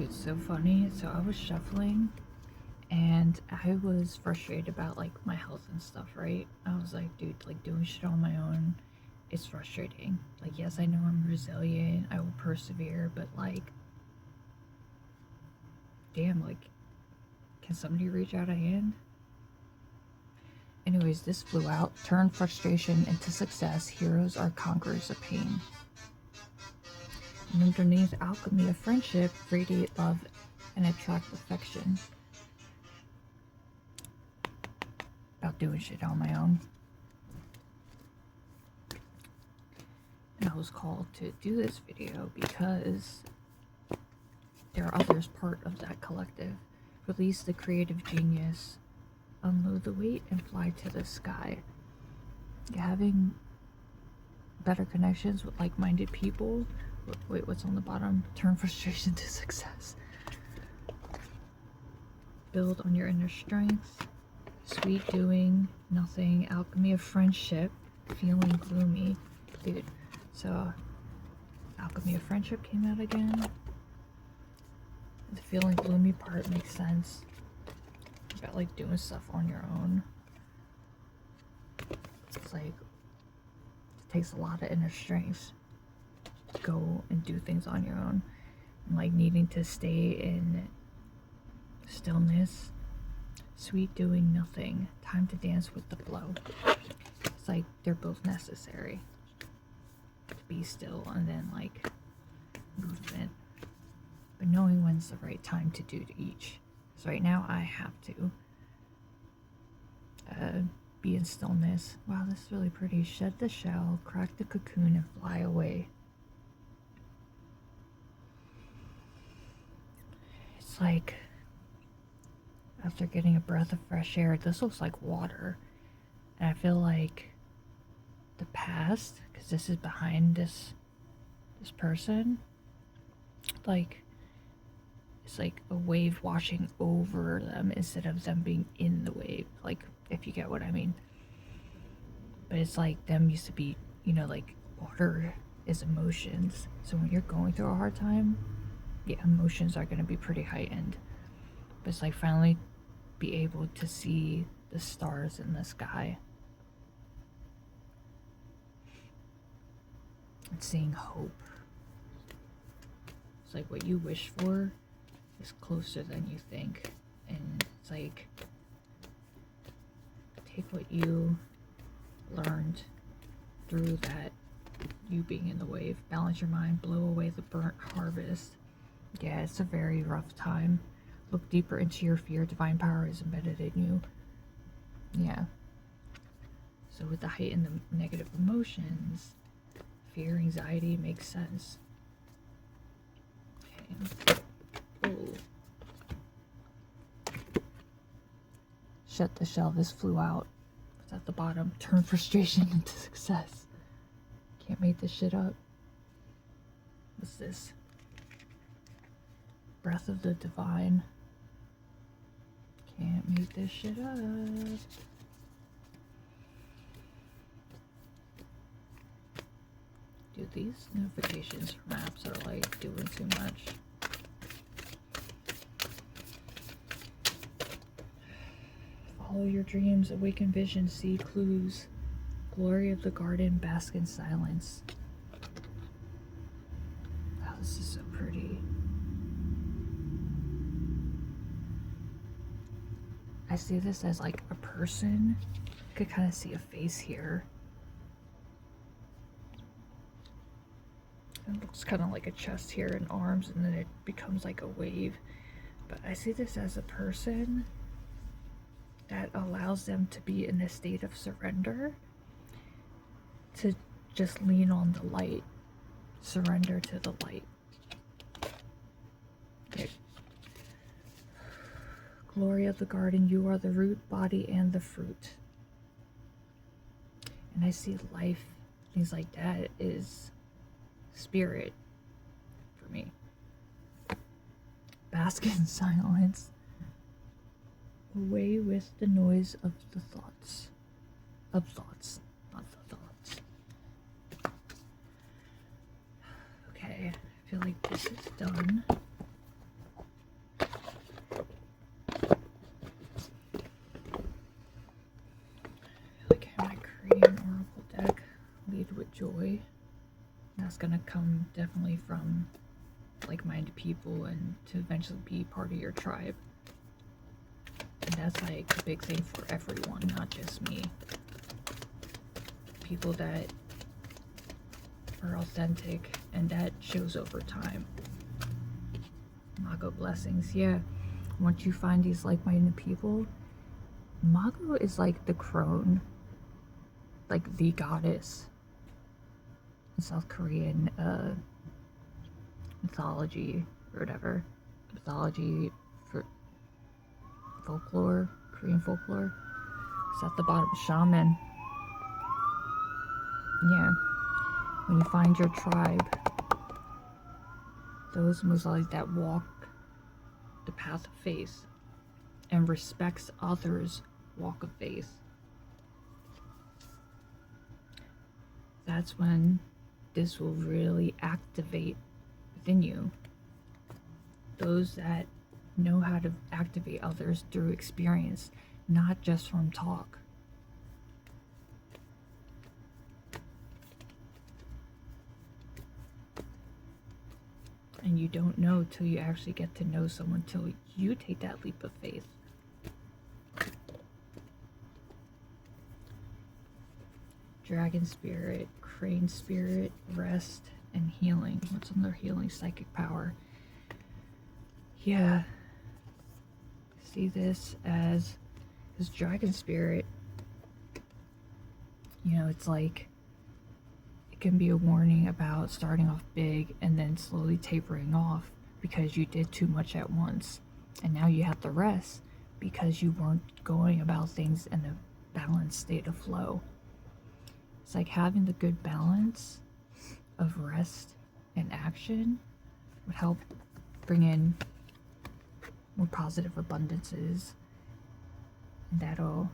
Dude, so funny. So I was shuffling and I was frustrated about like my health and stuff, right? I was like, dude, like doing shit on my own, it's frustrating. Like, yes, I know I'm resilient, I will persevere, but like, damn, like, can somebody reach out a hand? Anyways, this flew out. Turn frustration into success. Heroes are conquerors of pain. And underneath alchemy of friendship, radiate love and attract affection. About doing shit on my own. And I was called to do this video because there are others part of that collective. Release the creative genius, unload the weight, and fly to the sky. Having better connections with like-minded people. Wait, what's on the bottom? Turn frustration to success. Build on your inner strengths. Sweet doing nothing. Alchemy of friendship. Feeling gloomy. Dude, so alchemy of friendship came out again. The feeling gloomy part makes sense. About like doing stuff on your own. It's like it takes a lot of inner strength to go and do things on your own. And like needing to stay in stillness. Sweet doing nothing. Time to dance with the flow. It's like they're both necessary. To be still and then like movement. But knowing when's the right time to do to each. So right now I have to be in stillness. Wow, this is really pretty. Shed the shell, crack the cocoon, and fly away. It's like after getting a breath of fresh air, this looks like water. And I feel like the past, because this is behind this person, like it's like a wave washing over them instead of them being in the wave, like if you get what I mean. But it's like them used to be, you know, like water is emotions. So when you're going through a hard time, yeah, emotions are going to be pretty heightened. But it's like finally be able to see the stars in the sky. And seeing hope. It's like what you wish for is closer than you think. And it's like take what you learned through that, you being in the wave, balance your mind, blow away the burnt harvest. Yeah, it's a very rough time. Look deeper into your fear. Divine power is embedded in you. Yeah. So with the height and the negative emotions, fear, anxiety makes sense. Okay. Oh. Shut the shell. This flew out. It's at the bottom. Turn frustration into success. Can't make this shit up. What's this? Breath of the divine. Can't make this shit up. Dude, these notifications from apps are like doing too much. Follow your dreams, awaken vision, see clues. Glory of the garden, bask in silence. Wow, this is so pretty. I see this as like a person. I could kind of see a face here. It looks kind of like a chest here and arms, and then it becomes like a wave. But I see this as a person that allows them to be in a state of surrender, to just lean on the light, surrender to the light. Okay. Glory of the garden, you are the root, body, and the fruit. And I see life, things like that, is spirit for me. Bask in silence. Away with the noise of the thoughts. Of thoughts, not the thoughts. Okay, I feel like this is done. joy. That's gonna come definitely from like-minded people and to eventually be part of your tribe. And that's like a big thing for everyone, not just me. People that are authentic, and that shows over time. Mago blessings, yeah. Once you find these like-minded people, Mago is like the crone, like the goddess in South Korean mythology or whatever. Mythology for folklore, Korean folklore. It's at the bottom, shaman. Yeah. When you find your tribe, those Muslims that walk the path of faith and respects others' walk of faith, that's when this will really activate within you. Those that know how to activate others through experience, not just from talk. And you don't know till you actually get to know someone, till you take that leap of faith. Dragon spirit, crane spirit, rest, and healing. What's another healing? Psychic power. Yeah. See this as dragon spirit. You know, it's like, it can be a warning about starting off big and then slowly tapering off because you did too much at once. And now you have to rest because you weren't going about things in a balanced state of flow. It's like having the good balance of rest and action would help bring in more positive abundances. And that'll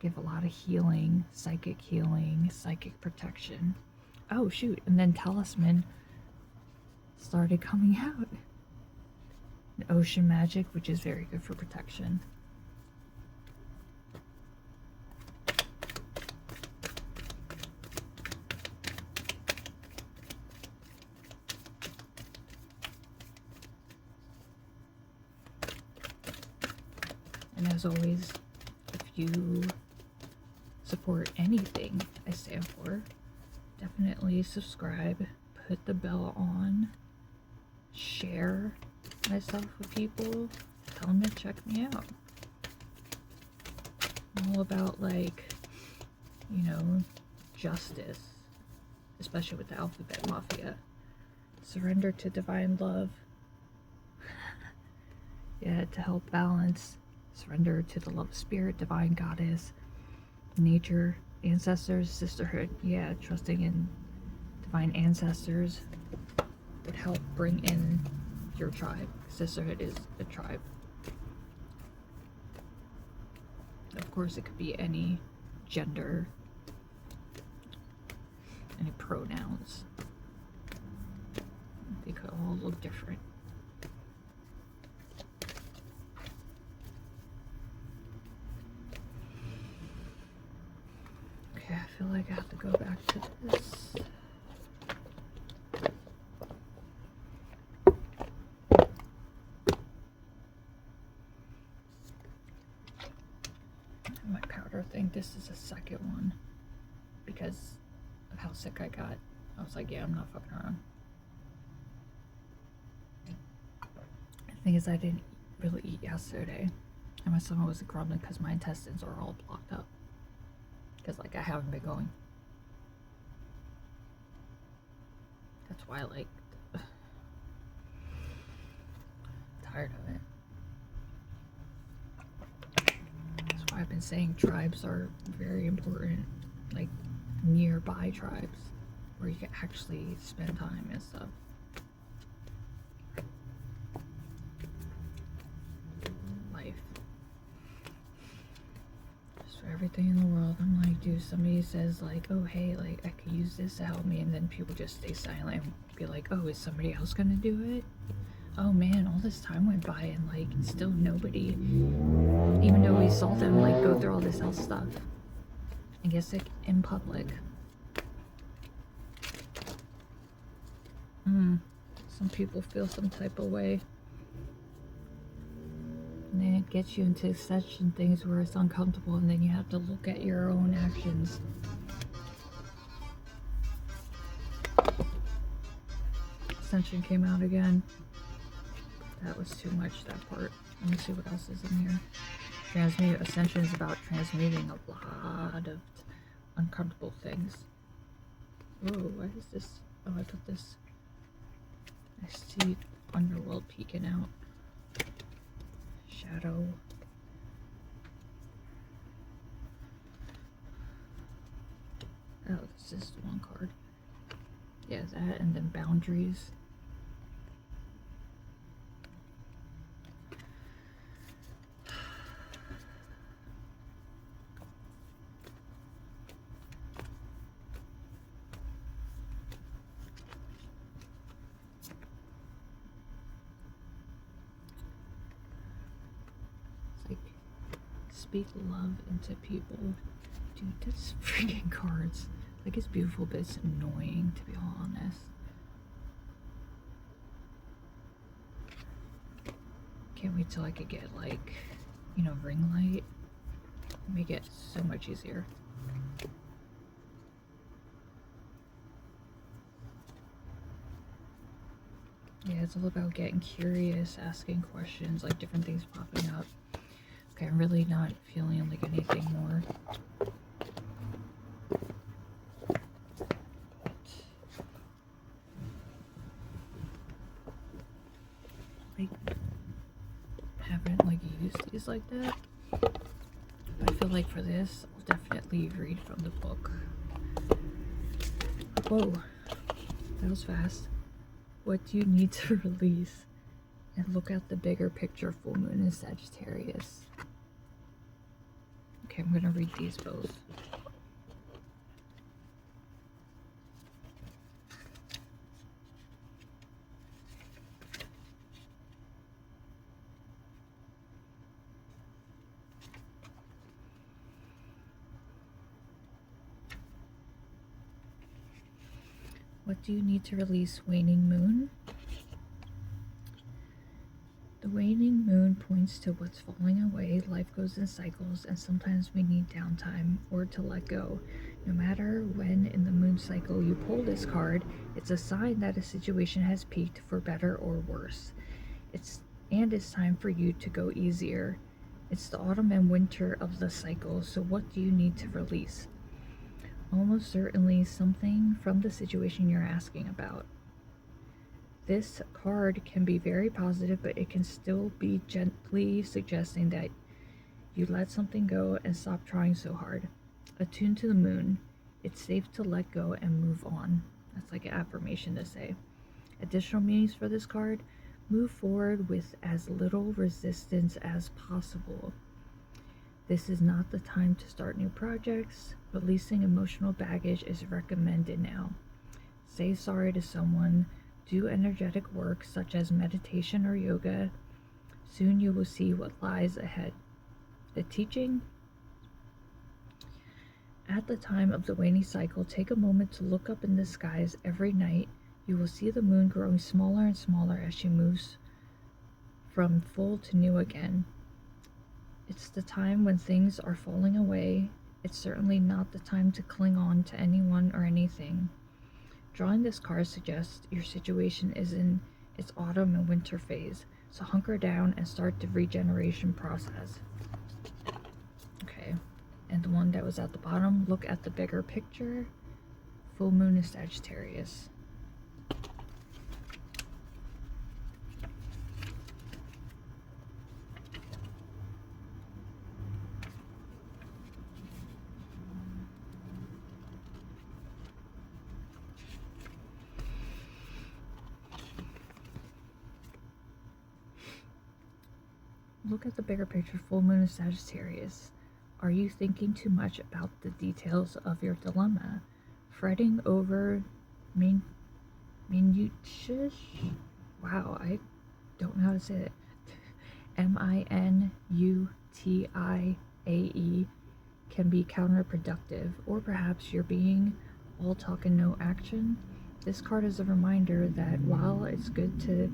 give a lot of healing, psychic protection. Oh shoot, and then talisman started coming out. And ocean magic, which is very good for protection. And as always, if you support anything I stand for, definitely subscribe, put the bell on, share my stuff with people, tell them to check me out. I'm all about, like, you know, justice, especially with the alphabet mafia. Surrender to divine love. Yeah, to help balance. Surrender to the love of spirit, divine goddess, nature, ancestors, sisterhood. Yeah, trusting in divine ancestors would help bring in your tribe. Sisterhood is a tribe. Of course, it could be any gender, any pronouns. They could all look different. Okay, I feel like I have to go back to this. My powder thing, this is the second one. Because of how sick I got. I was like, yeah, I'm not fucking around. The thing is, I didn't really eat yesterday. And my stomach was grumbling because my intestines are all blocked up. Because, like, I haven't been going. That's why, like, tired of it. That's why I've been saying tribes are very important. Like, nearby tribes. Where you can actually spend time and stuff. Life. Everything in the world. I'm like, dude, somebody says like, oh hey, like I could use this to help me, and then people just stay silent and be like, oh, is somebody else gonna do it? Oh man, all this time went by and like still nobody, even though we saw them like go through all this health stuff and get sick in public. Some people feel some type of way. And then it gets you into such things where it's uncomfortable, and then you have to look at your own actions. Ascension came out again. That was too much, that part. Let me see what else is in here. Ascension is about transmuting a lot of uncomfortable things. Whoa, why is this? Oh, I put this. I see underworld peeking out. Shadow. Oh, this is the one card. Yeah, that, and then boundaries. Speak love into people. Dude, that's freaking cards. Like, it's beautiful, but it's annoying, to be honest. Can't wait till I could get, like, you know, ring light. Make it so much easier. Yeah, it's all about getting curious, asking questions, like different things popping up. Okay, I'm really not feeling like anything more. Like, haven't like used these like that. But I feel like for this, I'll definitely read from the book. Whoa, that was fast. What do you need to release? And look at the bigger picture. Full moon in Sagittarius. Okay, I'm gonna read these both. What do you need to release? Waning moon. The waning moon points to what's falling away. Life goes in cycles, and sometimes we need downtime or to let go. No matter when in the moon cycle you pull this card, it's a sign that a situation has peaked for better or worse. It's time for you to go easier. It's the autumn and winter of the cycle, so what do you need to release? Almost certainly something from the situation you're asking about. This card can be very positive, but it can still be gently suggesting that you let something go and stop trying so hard. Attuned to the moon, it's safe to let go and move on. That's like an affirmation to say. Additional meanings for this card: move forward with as little resistance as possible. This is not the time to start new projects. Releasing emotional baggage is recommended now. Say sorry to someone. Do energetic work such as meditation or yoga. Soon you will see what lies ahead. The teaching: at the time of the waning cycle, take a moment to look up in the skies every night. You will see the moon growing smaller and smaller as she moves from full to new again. It's the time when things are falling away. It's certainly not the time to cling on to anyone or anything. Drawing this card suggests your situation is in its autumn and winter phase, so hunker down and start the regeneration process. Okay, and the one that was at the bottom, look at the bigger picture. Full moon is Sagittarius. Look at the bigger picture. Full moon is Sagittarius. Are you thinking too much about the details of your dilemma? Fretting over minutiae? Wow, I don't know how to say it. minutiae can be counterproductive, or perhaps you're being all talk and no action. This card is a reminder that while it's good to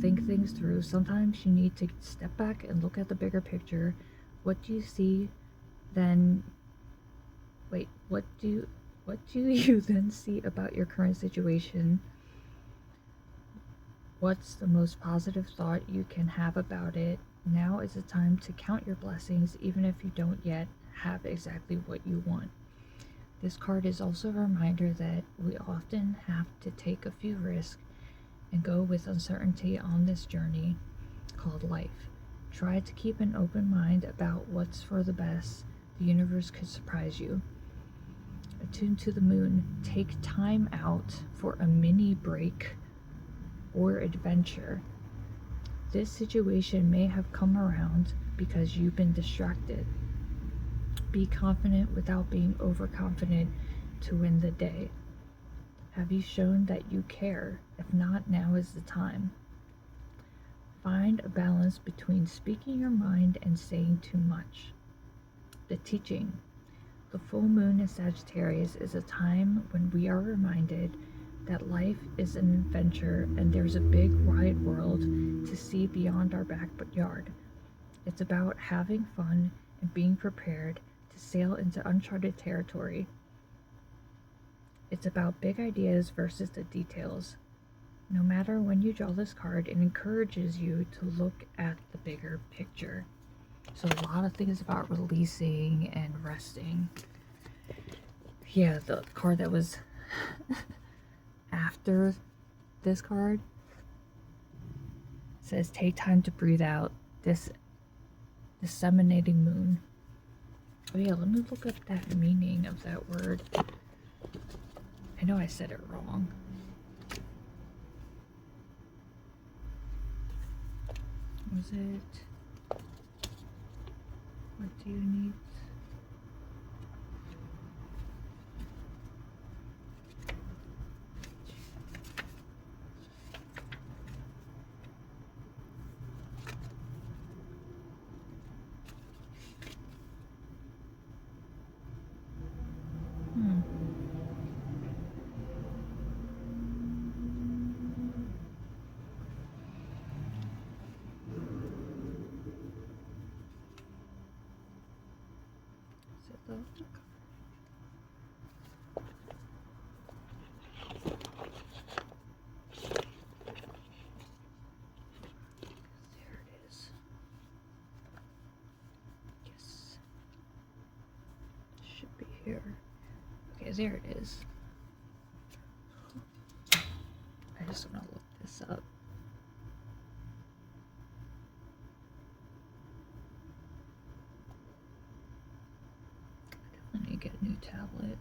think things through, sometimes you need to step back and look at the bigger picture. What do you see then? Wait, what do you then see about your current situation? What's the most positive thought you can have about it? Now is the time to count your blessings, even if you don't yet have exactly what you want. This card is also a reminder that we often have to take a few risks and go with uncertainty on this journey called life. Try to keep an open mind about what's for the best. The universe could surprise you. Attune to the moon. Take time out for a mini break or adventure. This situation may have come around because you've been distracted. Be confident without being overconfident to win the day. Have you shown that you care? If not, now is the time. Find a balance between speaking your mind and saying too much. The teaching. The full moon in Sagittarius is a time when we are reminded that life is an adventure and there's a big wide world to see beyond our backyard. It's about having fun and being prepared to sail into uncharted territory. It's about big ideas versus the details. No matter when you draw this card, it encourages you to look at the bigger picture. So a lot of things about releasing and resting. Yeah, the card that was after this card says take time to breathe out. This disseminating moon. Oh yeah, let me look up that meaning of that word. I know I said it wrong. Was it? What do you need? Here. Okay, there it is. I just want to look this up. I definitely need to get a new tablet.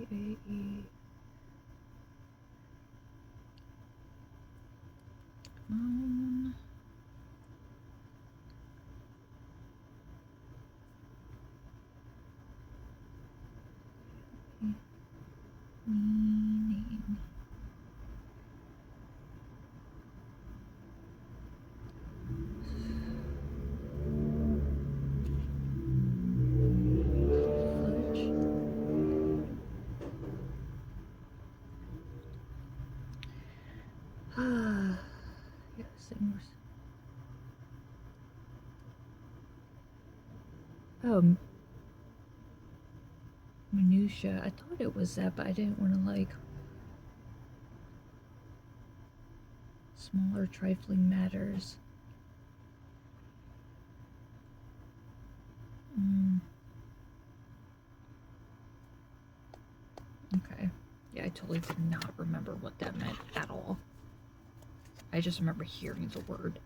TAE. Meaning. Oh, minutia. I thought it was that, but I didn't want to like smaller trifling matters. Okay. Yeah, I totally did not remember what that meant at all. I just remember hearing the word.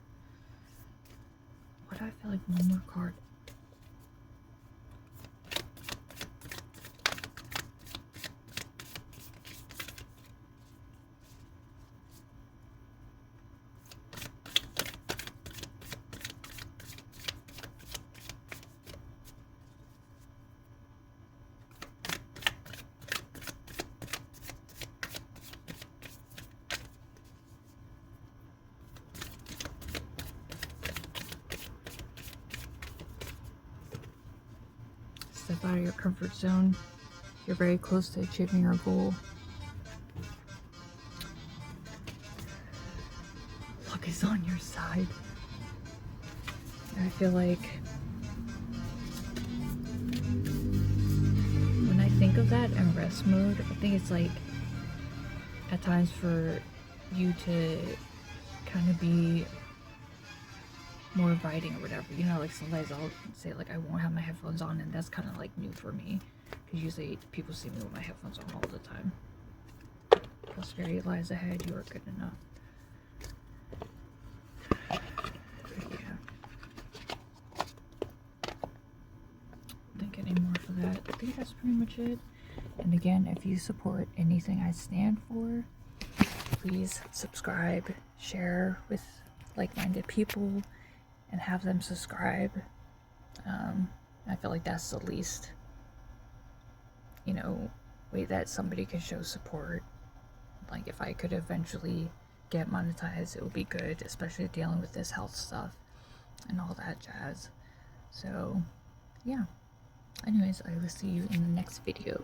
Why do I feel like one more card? step out of your comfort zone, you're very close to achieving your goal. Luck is on your side. I feel like when I think of that in rest mode, I think it's like at times for you to kind of be more inviting or whatever, you know, like sometimes I'll say like I won't have my headphones on, and that's kind of like new for me because usually people see me with my headphones on all the time. Prosperity lies ahead, you are good enough. Yeah. Don't get any more for that. I think that's pretty much it. And again, if you support anything I stand for, please subscribe, share with like-minded people, and have them subscribe. I feel like that's the least, you know, way that somebody can show support. Like if I could eventually get monetized, it would be good, especially dealing with this health stuff and all that jazz. So yeah, anyways, I will see you in the next video.